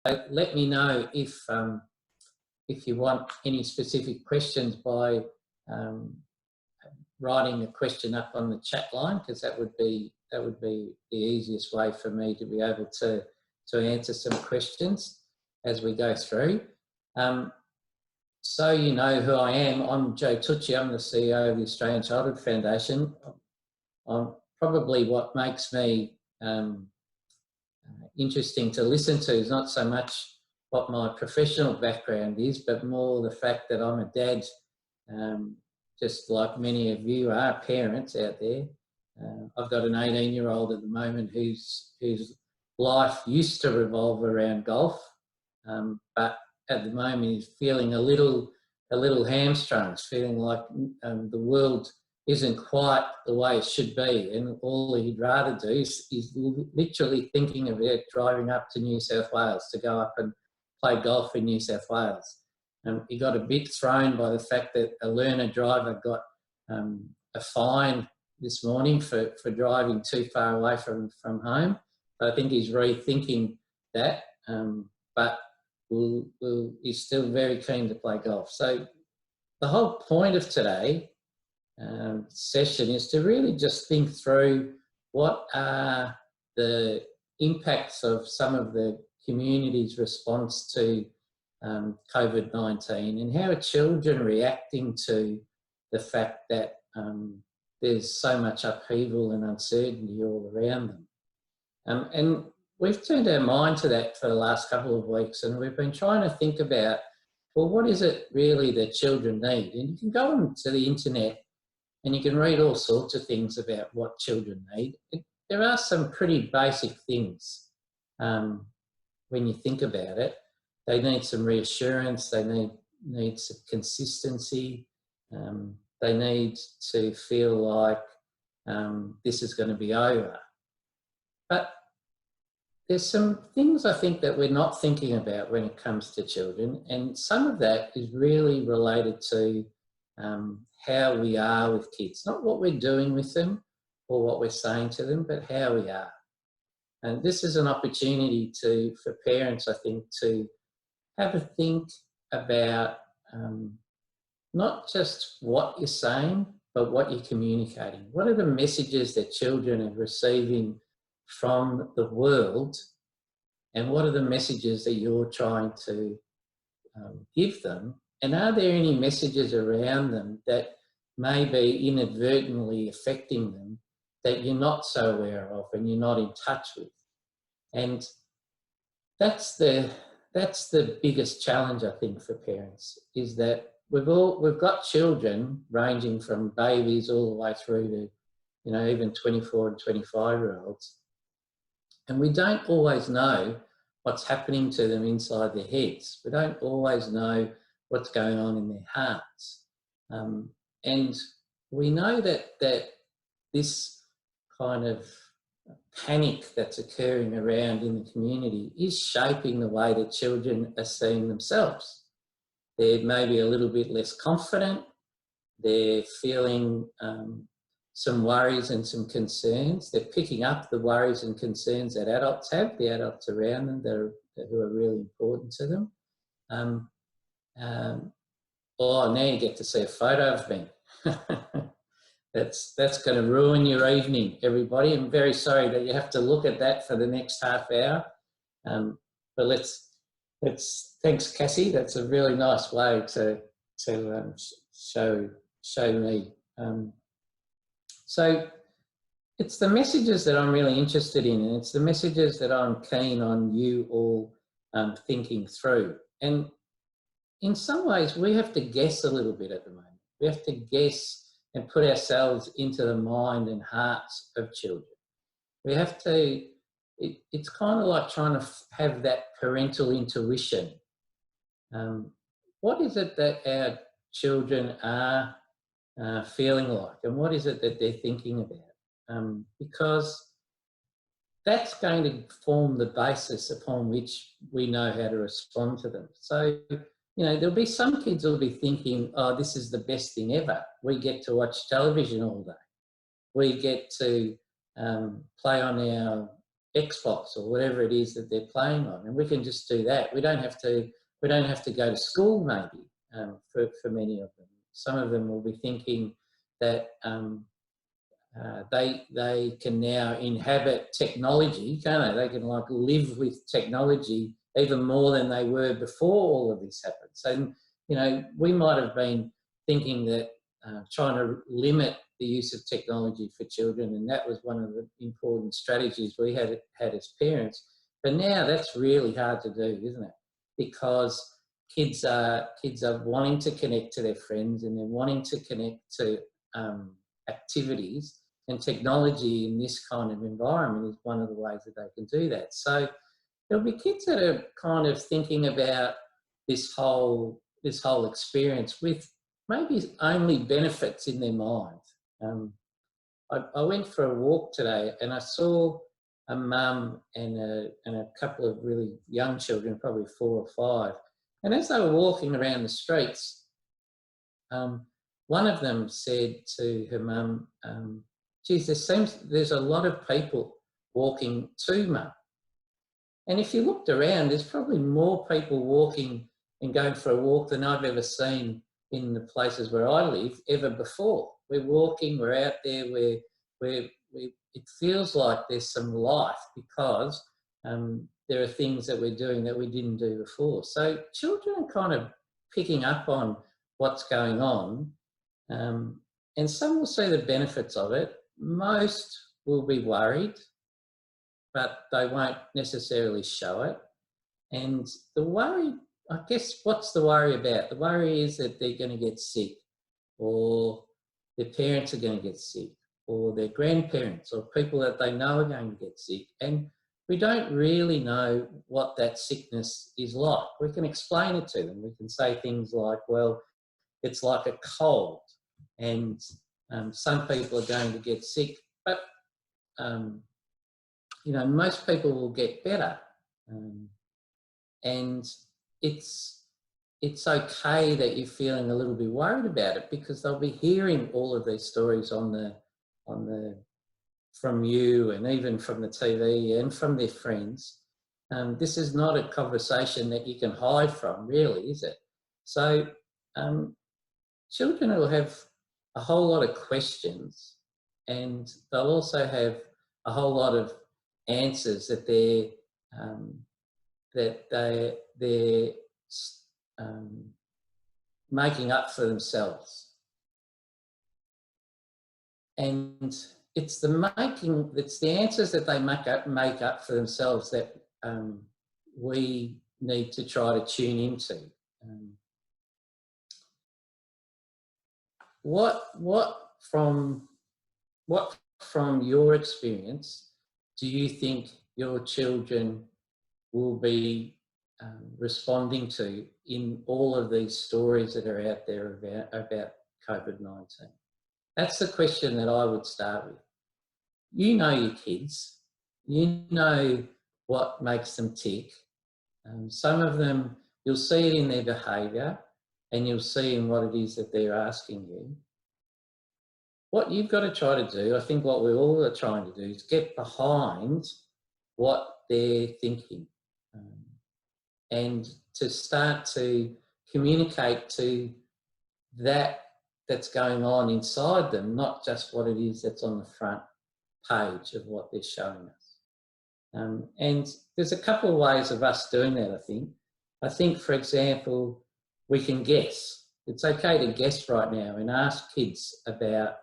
let me know if you want any specific questions by writing a question up on the chat line, because that would be the easiest way for me to be able to answer some questions as we go through. So you know who I am. I'm Joe Tucci. I'm the CEO of the Australian Childhood Foundation. Probably what makes me interesting to listen to is not so much what my professional background is, but more the fact that I'm a dad, just like many of you are parents out there. I've got an 18-year-old at the moment whose life used to revolve around golf, but at the moment he's feeling a little hamstrung, feeling like the world isn't quite the way it should be, and all he'd rather do is literally thinking about driving up to New South Wales to go up and play golf in New South Wales. He got a bit thrown by the fact that a learner driver got a fine this morning for driving too far away from home. So I think he's rethinking that, but he's still very keen to play golf. So the whole point of today session is to really just think through what are the impacts of some of the community's response to COVID-19, and how are children reacting to the fact that there's so much upheaval and uncertainty all around them. And we've turned our mind to that for the last couple of weeks, and we've been trying to think about, well, what is it really that children need? And you can go onto the internet and you can read all sorts of things about what children need. There are some pretty basic things when you think about it. They need some reassurance, they need some consistency, they need to feel like this is going to be over. But there's some things I think that we're not thinking about when it comes to children, and some of that is really related to how we are with kids, not what we're doing with them or what we're saying to them, but how we are. And this is an opportunity for parents, I think, to have a think about not just what you're saying, but what you're communicating. What are the messages that children are receiving from the world, and what are the messages that you're trying to give them? And are there any messages around them that may be inadvertently affecting them that you're not so aware of and you're not in touch with? And that's the biggest challenge, I think, for parents, is that we've got children ranging from babies all the way through to, you know, even 24 and 25-year-olds. And we don't always know what's happening to them inside their heads. We don't always know what's going on in their hearts. And we know that this kind of panic that's occurring around in the community is shaping the way that children are seeing themselves. They're maybe a little bit less confident. They're feeling some worries and some concerns. They're picking up the worries and concerns that adults have, the adults around them who are really important to them. Oh, now you get to see a photo of me. That's going to ruin your evening, everybody. I'm very sorry that you have to look at that for the next half hour. But thanks, Cassie. That's a really nice way to show me. So it's the messages that I'm really interested in, and it's the messages that I'm keen on you all thinking through. And in some ways, we have to guess a little bit at the moment. We have to guess and put ourselves into the mind and hearts of children. We have to, it's kind of like trying to have that parental intuition. What is it that our children are feeling like, and what is it that they're thinking about? Because that's going to form the basis upon which we know how to respond to them. So, you know, there'll be some kids who'll be thinking, oh, this is the best thing ever. We get to watch television all day. We get to play on our Xbox or whatever it is that they're playing on, and we can just do that. We don't have to go to school, maybe, for many of them. Some of them will be thinking that they can now inhabit technology, can't they? They can like live with technology even more than they were before all of this happened. So, you know, we might have been thinking that trying to limit the use of technology for children, and that was one of the important strategies we had as parents. But now that's really hard to do, isn't it? Because kids are wanting to connect to their friends, and they're wanting to connect to activities, and technology in this kind of environment is one of the ways that they can do that. So there'll be kids that are kind of thinking about this whole experience with maybe only benefits in their mind. I went for a walk today, and I saw a mum and a couple of really young children, probably 4 or 5. And as they were walking around the streets, one of them said to her mum, geez, there's a lot of people walking to mum. And if you looked around, there's probably more people walking and going for a walk than I've ever seen in the places where I live ever before. We're walking, we're out there, it feels like there's some life because there are things that we're doing that we didn't do before. So children are kind of picking up on what's going on, and some will see the benefits of it. Most will be worried, but they won't necessarily show it. And the worry, I guess, what's the worry about? The worry is that they're going to get sick, or their parents are going to get sick, or their grandparents or people that they know are going to get sick. And we don't really know what that sickness is like. We can explain it to them. We can say things like, well, it's like a cold, and some people are going to get sick, but you know, most people will get better, and it's okay that you're feeling a little bit worried about it, because they'll be hearing all of these stories from you, and even from the TV and from their friends. This is not a conversation that you can hide from, really, is it? So children will have a whole lot of questions, and they'll also have a whole lot of answers that they're making up for themselves. And it's the answers that they make up for themselves that we need to try to tune into. What from your experience do you think your children will be responding to in all of these stories that are out there about COVID-19? That's the question that I would start with. You know your kids, you know what makes them tick. Some of them, you'll see it in their behaviour, and you'll see in what it is that they're asking you. What you've got to try to do, I think what we all are trying to do, is get behind what they're thinking, and to start to communicate to that's going on inside them, not just what it is that's on the front page of what they're showing us. And there's a couple of ways of us doing that, I think. I think, for example, we can guess. It's okay to guess right now and ask kids about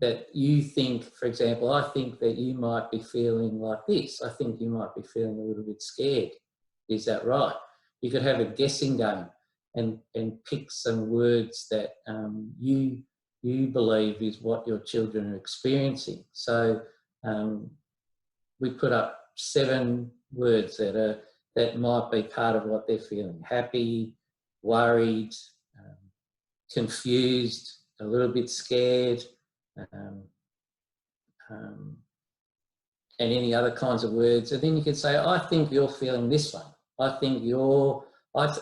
that you think, for example, I think that you might be feeling like this. I think you might be feeling a little bit scared. Is that right? You could have a guessing game and pick some words that you believe is what your children are experiencing. So we put up 7 words that might be part of what they're feeling: happy, worried, confused, a little bit scared, and any other kinds of words. And then you could say, I think you're feeling this one. I think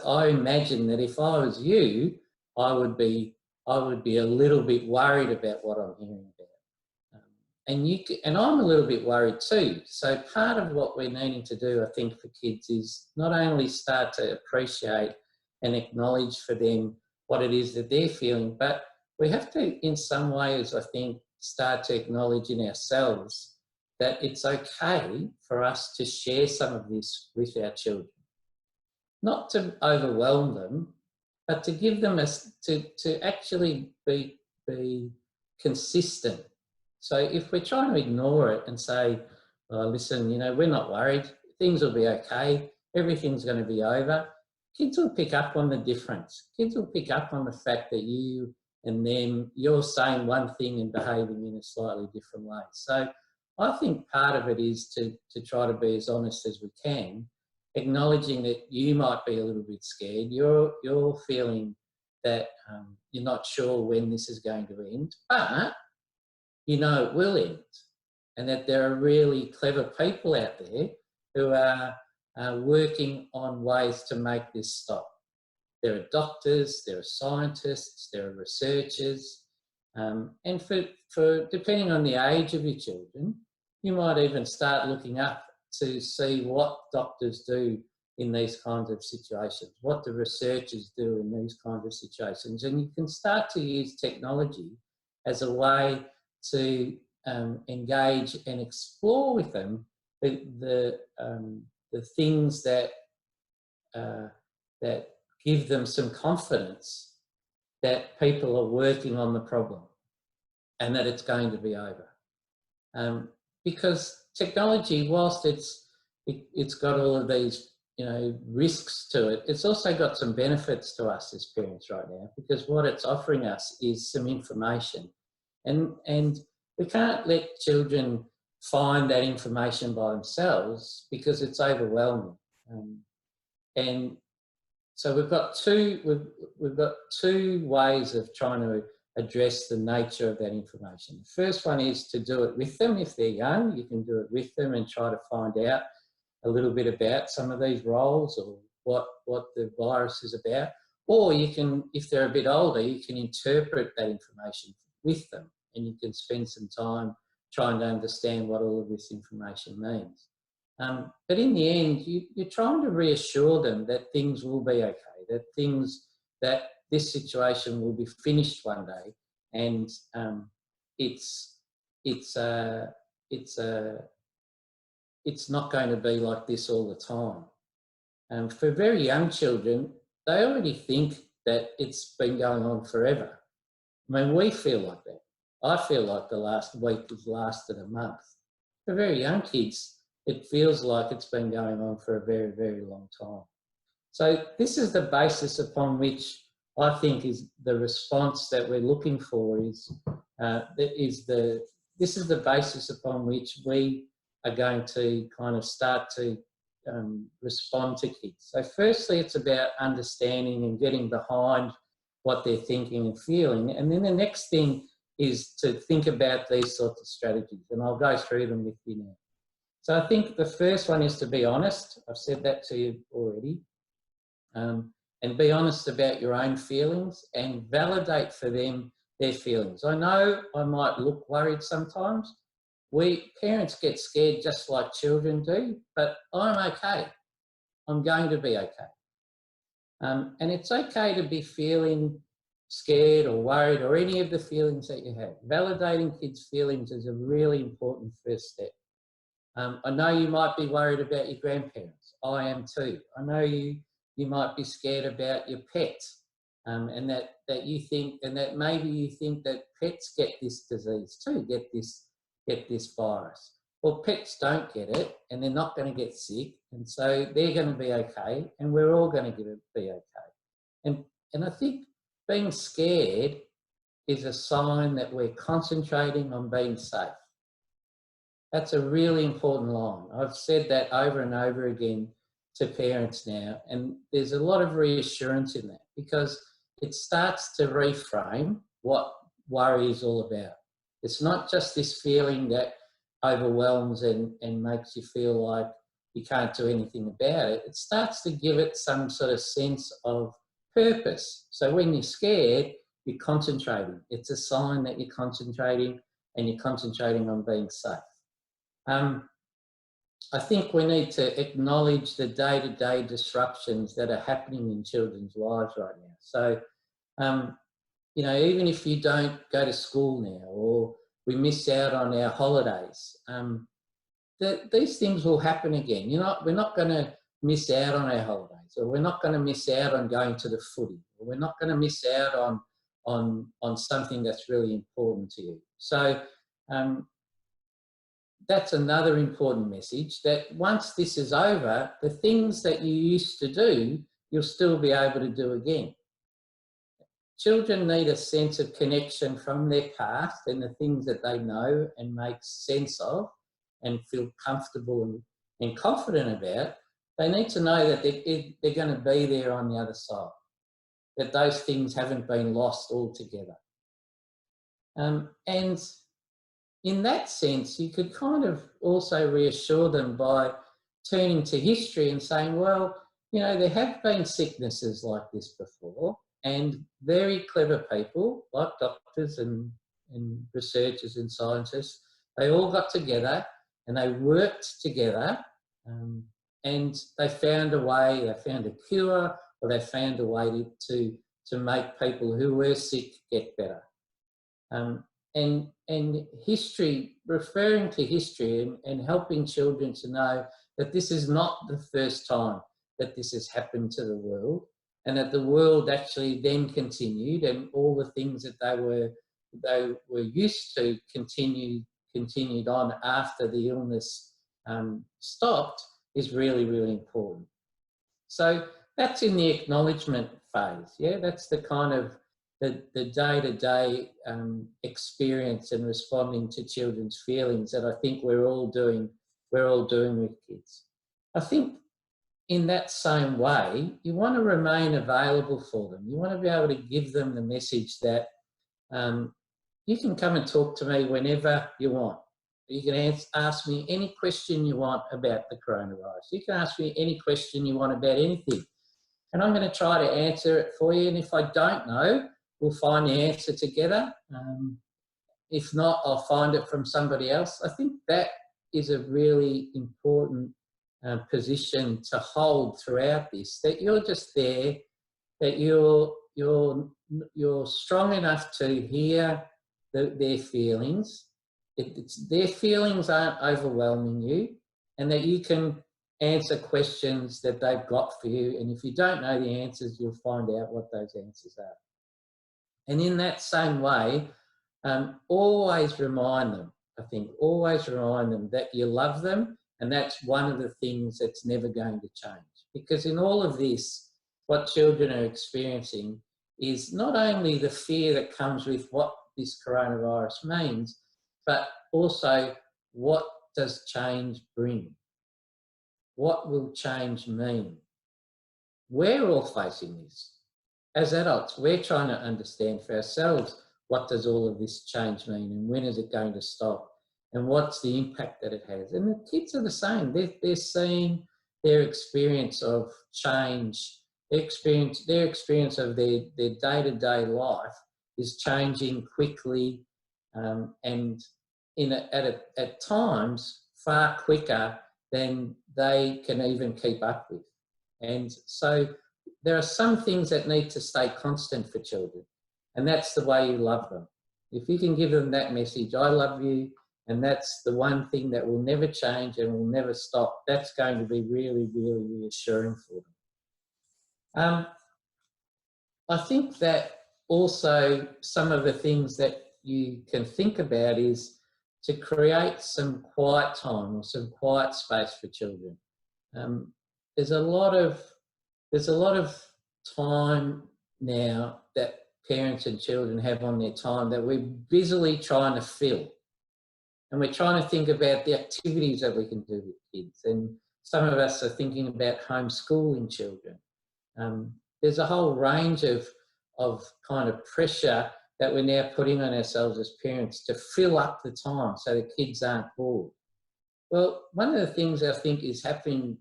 I imagine that if I was you, I would be a little bit worried about what I'm hearing about. and I'm a little bit worried too. So part of what we're needing to do, I think, for kids is not only start to appreciate and acknowledge for them what it is that they're feeling, but we have to, in some ways, I think, start to acknowledge in ourselves that it's okay for us to share some of this with our children. Not to overwhelm them, but to give them to actually be consistent. So if we're trying to ignore it and say, oh, listen, you know, we're not worried, things will be okay, everything's going to be over, kids will pick up on the difference. Kids will pick up on the fact that you and them, you're saying one thing and behaving in a slightly different way. So I think part of it is to try to be as honest as we can, acknowledging that you might be a little bit scared, you're feeling that you're not sure when this is going to end, but you know it will end, and that there are really clever people out there who are working on ways to make this stop. There are doctors, there are scientists, there are researchers, and for depending on the age of your children, you might even start looking up to see what doctors do in these kinds of situations, what the researchers do in these kinds of situations. And you can start to use technology as a way to engage and explore with them the things that that give them some confidence that people are working on the problem and that it's going to be over. Because technology, whilst it's got all of these, you know, risks to it, it's also got some benefits to us as parents right now, because what it's offering us is some information, and we can't let children find that information by themselves because it's overwhelming. And so we've got two ways of trying to address the nature of that information. The first one is to do it with them. If they're young, you can do it with them and try to find out a little bit about some of these roles or what the virus is about. Or you can, if they're a bit older, you can interpret that information with them, and you can spend some time trying to understand what all of this information means. But in the end, you're trying to reassure them that things will be okay, that this situation will be finished one day, and it's not going to be like this all the time. For very young children, they already think that it's been going on forever. I mean, we feel like that. I feel like the last week has lasted a month. For very young kids, it feels like it's been going on for a very, very long time. So this is the basis upon which I think is the response that we're looking for this is the basis upon which we are going to kind of start to respond to kids. So firstly, it's about understanding and getting behind what they're thinking and feeling. And then the next thing is to think about these sorts of strategies, and I'll go through them with you now. So I think the first one is to be honest. I've said that to you already. And be honest about your own feelings and validate for them their feelings. I know I might look worried sometimes. Parents get scared just like children do, but I'm okay. I'm going to be okay. And it's okay to be feeling scared or worried or any of the feelings that you have. Validating kids' feelings is a really important first step. I know you might be worried about your grandparents. I am too. I know you might be scared about your pet, and that you think, and that maybe you think that pets get this disease too, get this virus. Well, pets don't get it, and they're not going to get sick, and so they're going to be okay, and we're all going to be okay. And I think being scared is a sign that we're concentrating on being safe. That's a really important line. I've said that over and over again to parents now, and there's a lot of reassurance in that, because it starts to reframe what worry is all about. It's not just this feeling that overwhelms and makes you feel like you can't do anything about it. It starts to give it some sort of sense of purpose. So when you're scared, you're concentrating. It's a sign that you're concentrating and you're concentrating on being safe. I think we need to acknowledge the day-to-day disruptions that are happening in children's lives right now. So, you know, even if you don't go to school now, or we miss out on our holidays, these things will happen again. We're not going to miss out on our holidays, or we're not going to miss out on going to the footy, or we're not going to miss out on something that's really important to you. So that's another important message, that once this is over, the things that you used to do, you'll still be able to do again. Children need a sense of connection from their past and the things that they know and make sense of and feel comfortable and confident about. They need to know that they're going to be there on the other side, that those things haven't been lost altogether. And in that sense, you could kind of also reassure them by turning to history and saying, well, you know, there have been sicknesses like this before, and very clever people, like doctors and researchers and scientists, they all got together and they worked together, and they found a way, they found a cure, or they found a way to make people who were sick get better. And history, referring to history and helping children to know that this is not the first time that this has happened to the world, and that the world actually then continued, and all the things that they were used to continued on after the illness stopped, is really, really important. So that's in the acknowledgement phase. Yeah, that's the kind of the day-to-day experience and responding to children's feelings that I think we're all doing with kids. I think in that same way, you want to remain available for them. You want to be able to give them the message that you can come and talk to me whenever you want. You can ask me any question you want about the coronavirus. You can ask me any question you want about anything, and I'm going to try to answer it for you. And if I don't know, we'll find the answer together. If not, I'll find it from somebody else. I think that is a really important position to hold throughout this, that you're just there, that you're strong enough to hear their feelings. Their feelings aren't overwhelming you, and that you can answer questions that they've got for you. And if you don't know the answers, you'll find out what those answers are. And in that same way, always remind them, I think, always remind them that you love them, and that's one of the things that's never going to change. Because in all of this, what children are experiencing is not only the fear that comes with what this coronavirus means, but also what does change bring? What will change mean? We're all facing this. As adults, we're trying to understand for ourselves, what does all of this change mean, and when is it going to stop, and what's the impact that it has? And the kids are the same. They're seeing their experience of change, their experience of their day-to-day life is changing quickly, and at times far quicker than they can even keep up with. And so there are some things that need to stay constant for children, and that's the way you love them. If you can give them that message, I love you, and that's the one thing that will never change and will never stop, that's going to be really, really reassuring for them. I think that also some of the things that you can think about is to create some quiet time or some quiet space for children. There's a lot of time now that parents and children have on their time that we're busily trying to fill. And we're trying to think about the activities that we can do with kids. And some of us are thinking about homeschooling children. There's a whole range of kind of pressure that we're now putting on ourselves as parents to fill up the time so the kids aren't bored. Well, one of the things I think is happening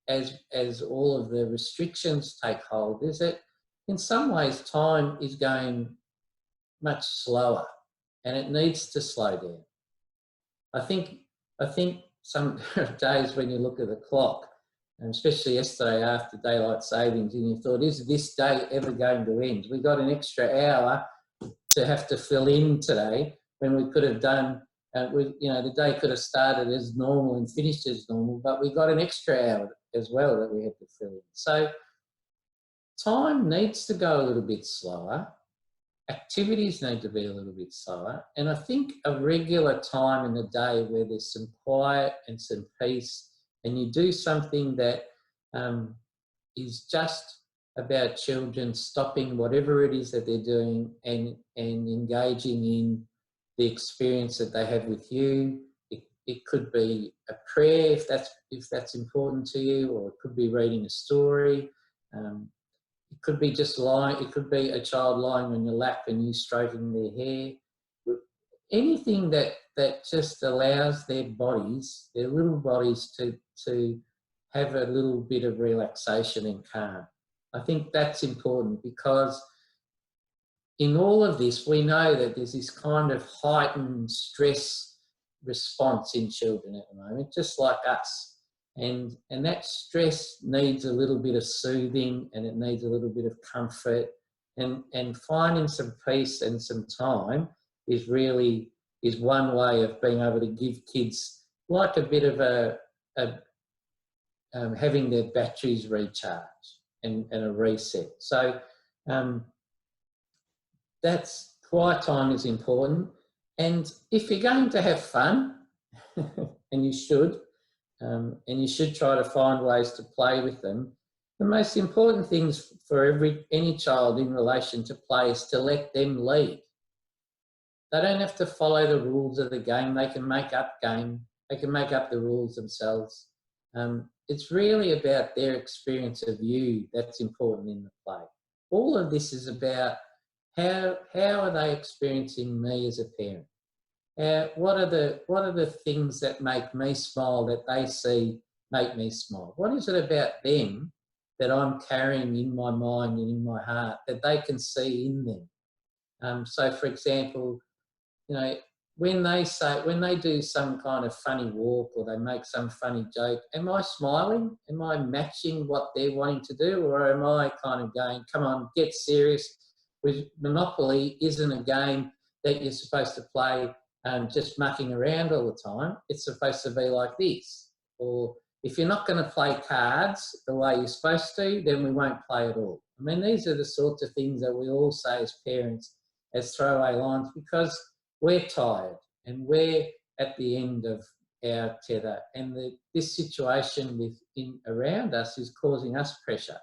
as all of the restrictions take hold is that in some ways time is going much slower, and it needs to slow down. I think some days when you look at the clock, and especially yesterday after daylight savings, and you thought, is this day ever going to end? We got an extra hour to have to fill in today when we could have done, the day could have started as normal and finished as normal, but we got an extra hour as well that we had to fill in. So time needs to go a little bit slower. Activities need to be a little bit slower. And I think a regular time in the day where there's some quiet and some peace, and you do something that is just about children stopping whatever it is that they're doing and engaging in the experience that they have with you. It could be a prayer if that's important to you, or it could be reading a story. It could be just lying. It could be a child lying on your lap and you stroking their hair. Anything that just allows their bodies, their little bodies, to have a little bit of relaxation and calm. I think that's important, because in all of this, we know that there's this kind of heightened stress response in children at the moment, just like us. And that stress needs a little bit of soothing, and it needs a little bit of comfort, and finding some peace and some time is one way of being able to give kids like a bit of having their batteries recharged and a reset. So that's quiet time is important. And if you're going to have fun, and you should try to find ways to play with them, the most important things for any child in relation to play is to let them lead. They don't have to follow the rules of the game. They can make up the rules themselves. It's really about their experience of you that's important in the play. All of this is about how are they experiencing me as a parent? What are the things that make me smile, that they see make me smile? What is it about them that I'm carrying in my mind and in my heart that they can see in them? So, for example, when they do some kind of funny walk, or they make some funny joke, am I smiling? Am I matching what they're wanting to do? Or am I kind of going, come on, get serious? Monopoly isn't a game that you're supposed to play just mucking around all the time. It's supposed to be like this. Or if you're not going to play cards the way you're supposed to, then we won't play at all. I mean, these are the sorts of things that we all say as parents as throwaway lines, because we're tired and we're at the end of our tether, and this situation around us is causing us pressure.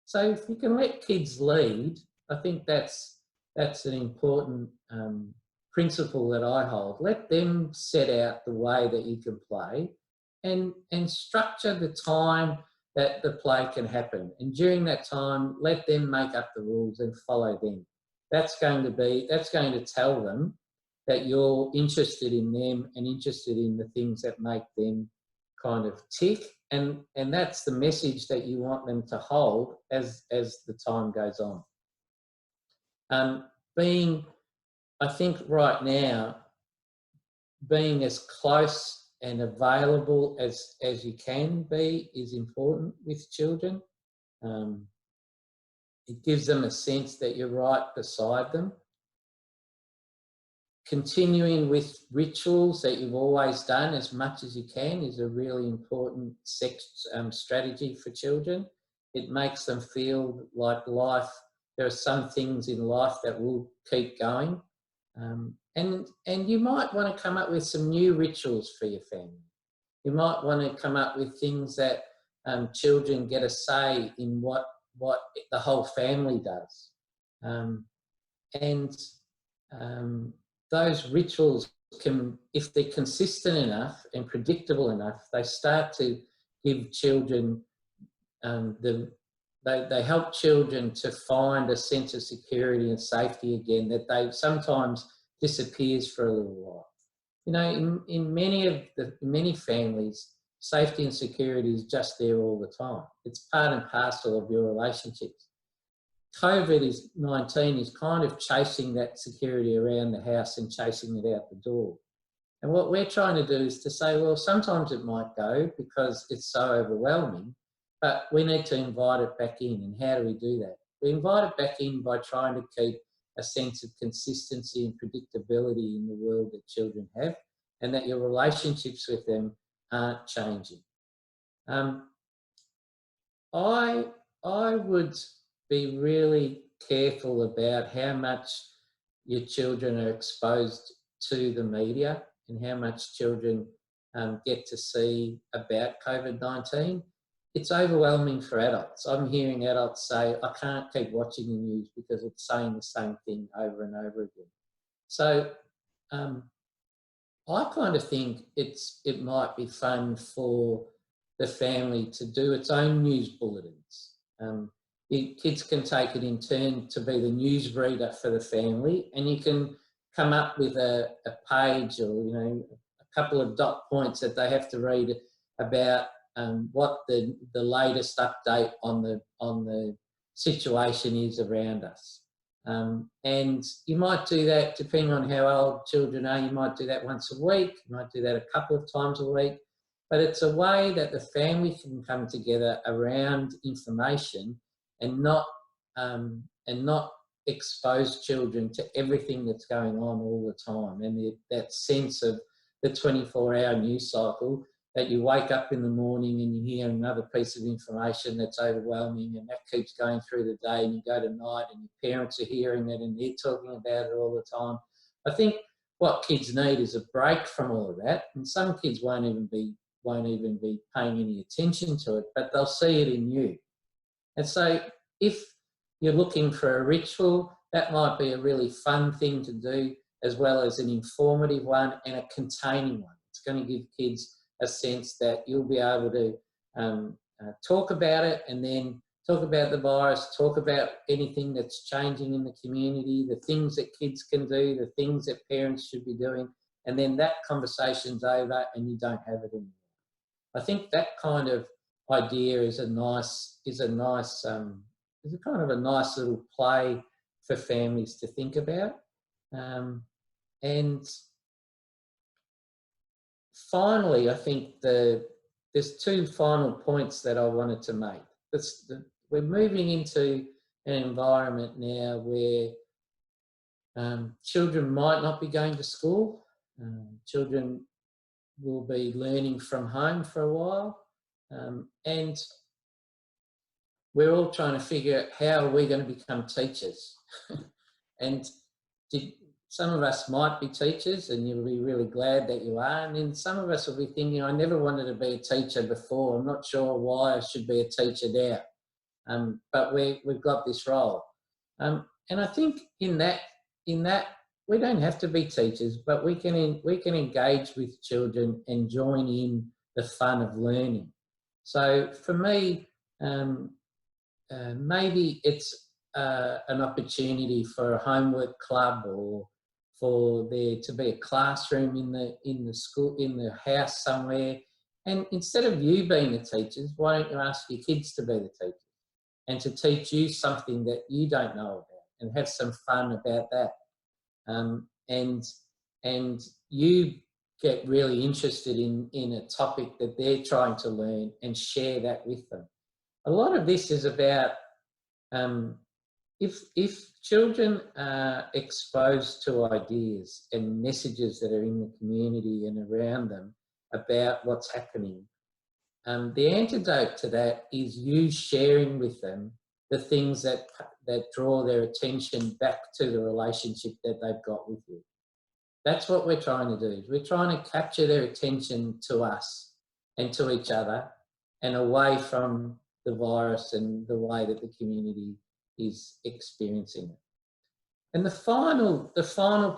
So if you can let kids lead, I think that's an important principle that I hold. Let them set out the way that you can play, and structure the time that the play can happen. And during that time, let them make up the rules and follow them. That's going to tell them that you're interested in them and interested in the things that make them kind of tick. And that's the message that you want them to hold as the time goes on. I think right now, being as close and available as you can be is important with children. It gives them a sense that you're right beside them. Continuing with rituals that you've always done as much as you can is a really important strategy for children. It makes them feel like life, there are some things in life that will keep going. And you might want to come up with some new rituals for your family. You might want to come up with things that children get a say in what the whole family does. Those rituals can, if they're consistent enough and predictable enough, they start to give children, they help children to find a sense of security and safety again that they sometimes disappears for a little while. In many families, safety and security is just there all the time. It's part and parcel of your relationships. COVID-19 is kind of chasing that security around the house and chasing it out the door. And what we're trying to do is to say, well, sometimes it might go because it's so overwhelming, but we need to invite it back in. And how do we do that? We invite it back in by trying to keep a sense of consistency and predictability in the world that children have, and that your relationships with them aren't changing. I would be really careful about how much your children are exposed to the media and how much children get to see about COVID-19. It's overwhelming for adults. I'm hearing adults say, I can't keep watching the news because it's saying the same thing over and over again. So I kind of think it might be fun for the family to do its own news bulletins. Kids can take it in turn to be the newsreader for the family, and you can come up with a page or, you know, a couple of dot points that they have to read about what the latest update on the situation is around us. And you might do that, depending on how old children are, you might do that once a week, you might do that a couple of times a week, but it's a way that the family can come together around information and not expose children to everything that's going on all the time, and that sense of the 24-hour news cycle, that you wake up in the morning and you hear another piece of information that's overwhelming, and that keeps going through the day, and you go to night and your parents are hearing it and they're talking about it all the time. I think what kids need is a break from all of that, and some kids won't even be paying any attention to it, but they'll see it in you. And so if you're looking for a ritual, that might be a really fun thing to do, as well as an informative one and a containing one. It's going to give kids a sense that you'll be able to talk about it, and then talk about the virus, talk about anything that's changing in the community, the things that kids can do, the things that parents should be doing, and then that conversation's over and you don't have it anymore. I think that kind of idea is a kind of a nice little play for families to think about. And finally, I think there's two final points that I wanted to make. We're moving into an environment now where children might not be going to school. Children will be learning from home for a while. And we're all trying to figure out how are we going to become teachers. And some of us might be teachers and you'll be really glad that you are. And then some of us will be thinking, I never wanted to be a teacher before. I'm not sure why I should be a teacher now. But we've got this role. And I think in that we don't have to be teachers, but we can engage with children and join in the fun of learning. So for me, maybe it's an opportunity for a homework club, or for there to be a classroom in the school, in the house somewhere. And instead of you being the teachers, why don't you ask your kids to be the teachers and to teach you something that you don't know about, and have some fun about that. And you get really interested in a topic that they're trying to learn and share that with them. A lot of this is about if children are exposed to ideas and messages that are in the community and around them about what's happening, the antidote to that is you sharing with them the things that draw their attention back to the relationship that they've got with you. That's what we're trying to do. We're trying to capture their attention to us and to each other, and away from the virus and the way that the community is experiencing it. And the final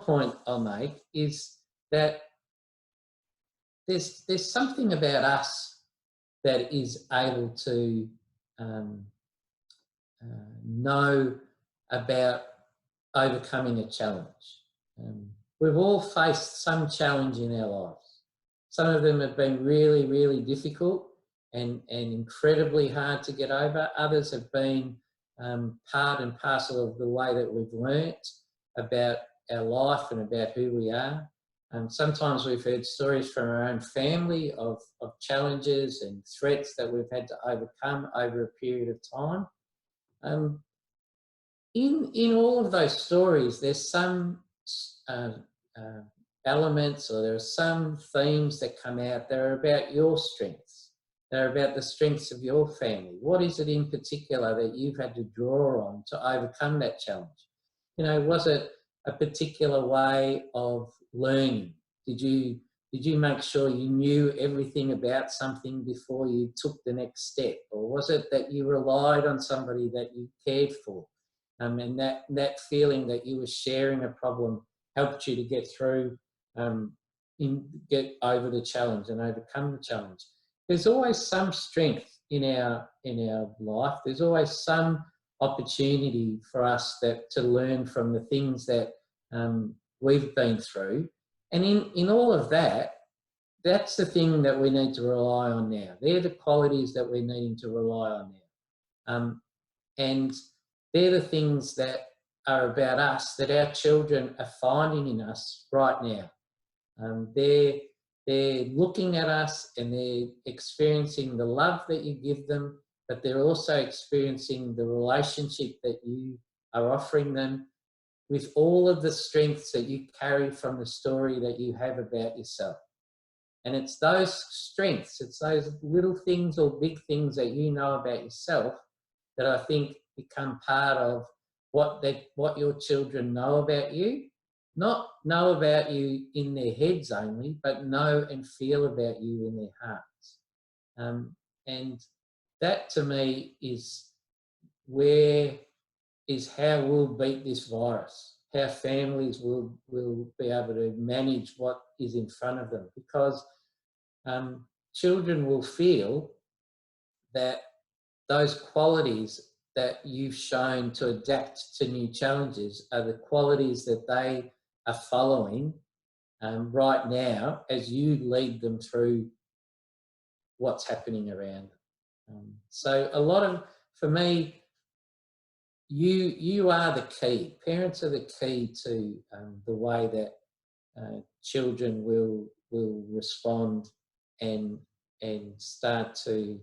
point I'll make is that there's something about us that is able to know about overcoming a challenge. We've all faced some challenge in our lives. Some of them have been really, really difficult and incredibly hard to get over. Others have been part and parcel of the way that we've learnt about our life and about who we are. Sometimes we've heard stories from our own family of challenges and threats that we've had to overcome over a period of time. In all of those stories, there's some elements, or there are some themes that come out that are about your strengths. They're about the strengths of your family. What is it in particular that you've had to draw on to overcome that challenge? You know, was it a particular way of learning? Did you make sure you knew everything about something before you took the next step? Or was it that you relied on somebody that you cared for? And that feeling that you were sharing a problem helped you to get through, get over the challenge and overcome the challenge. There's always some strength in our life. There's always some opportunity for us to learn from the things that we've been through. And in all of that, that's the thing that we need to rely on now. They're the qualities that we're needing to rely on now. And they're the things that are about us, that our children are finding in us right now. They're looking at us and they're experiencing the love that you give them, but they're also experiencing the relationship that you are offering them with all of the strengths that you carry from the story that you have about yourself. And it's those strengths, it's those little things or big things that you know about yourself that I think become part of what your children know about you. Not know about you in their heads only, but know and feel about you in their hearts. And that to me is how we'll beat this virus, how families will be able to manage what is in front of them, because children will feel that those qualities that you've shown to adapt to new challenges are the qualities that they are following right now as you lead them through what's happening around them. So a lot of, for me, you are the key. Parents are the key to the way that children will respond and start to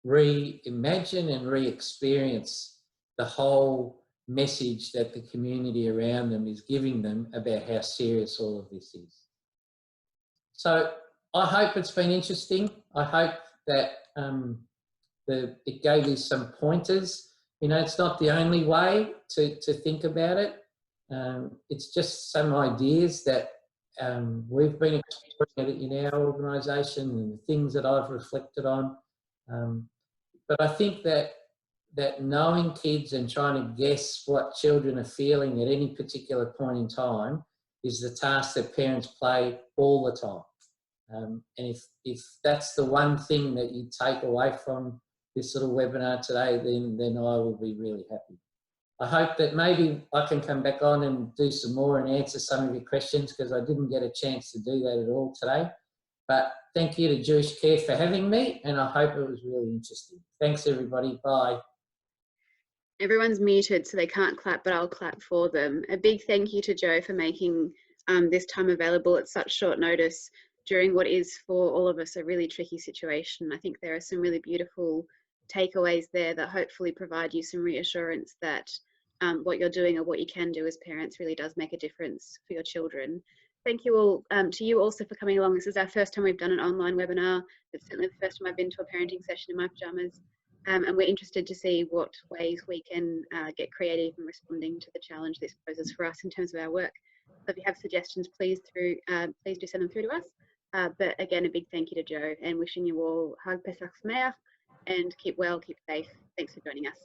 reimagine and re-experience the whole message that the community around them is giving them about how serious all of this is. So I hope it's been interesting. I hope that it gave you some pointers. You know, it's not the only way to think about it. It's just some ideas that we've been exploring in our organisation and the things that I've reflected on. But I think that knowing kids and trying to guess what children are feeling at any particular point in time is the task that parents play all the time. And if that's the one thing that you take away from this little webinar today, then I will be really happy. I hope that maybe I can come back on and do some more and answer some of your questions, because I didn't get a chance to do that at all today. But thank you to Jewish Care for having me, and I hope it was really interesting. Thanks, everybody. Bye. Everyone's muted, so they can't clap, but I'll clap for them. A big thank you to Jo for making this time available at such short notice during what is, for all of us, a really tricky situation. I think there are some really beautiful takeaways there that hopefully provide you some reassurance that what you're doing or what you can do as parents really does make a difference for your children. Thank you all, to you also for coming along. This is our first time we've done an online webinar. It's certainly the first time I've been to a parenting session in my pajamas. And we're interested to see what ways we can get creative in responding to the challenge this poses for us in terms of our work. So if you have suggestions, please do send them through to us. But again, a big thank you to Jo, and wishing you all Hag Pesach Sameach, and keep well, keep safe. Thanks for joining us.